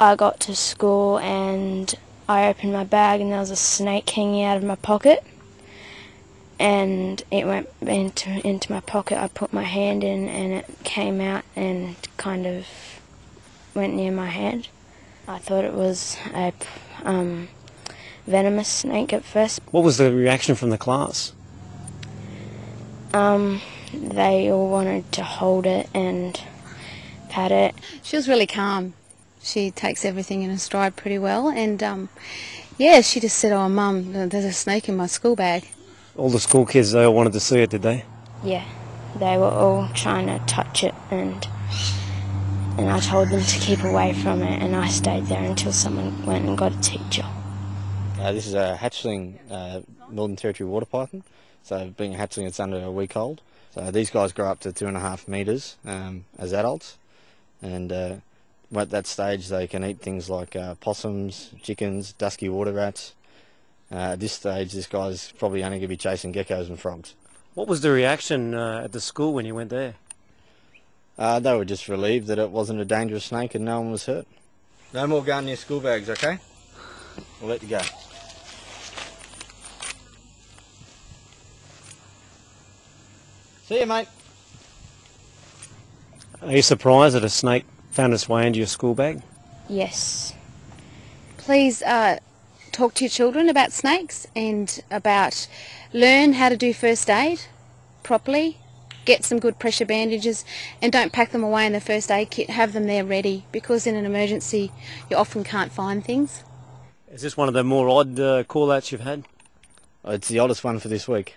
I got to school and I opened my bag and there was a snake hanging out of my pocket, and it went into my pocket. I put my hand in and it came out and kind of went near my hand. I thought it was a venomous snake at first. What was the reaction from the class? They all wanted to hold it and pat it. She was really calm. She takes everything in her stride pretty well, and yeah, she just said, "Oh, Mum, there's a snake in my school bag." All the school kids, they all wanted to see it, did they? Yeah, they were all trying to touch it, and I told them to keep away from it, and I stayed there until someone went and got a teacher. This is a hatchling Northern Territory water python. So being a hatchling, it's under a week old. So these guys grow up to 2.5 metres as adults, and at that stage they can eat things like possums, chickens, dusky water rats. At this stage, this guy's probably only going to be chasing geckos and frogs. What was the reaction at the school when you went there? They were just relieved that it wasn't a dangerous snake and no one was hurt. No more going near school bags, okay? We'll let you go. See you, mate. Are you surprised that a snake found its way into your school bag? Yes. Please talk to your children about snakes and learn how to do first aid properly. Get some good pressure bandages and don't pack them away in the first aid kit. Have them there ready, because in an emergency you often can't find things. Is this one of the more odd call-outs you've had? It's the oddest one for this week.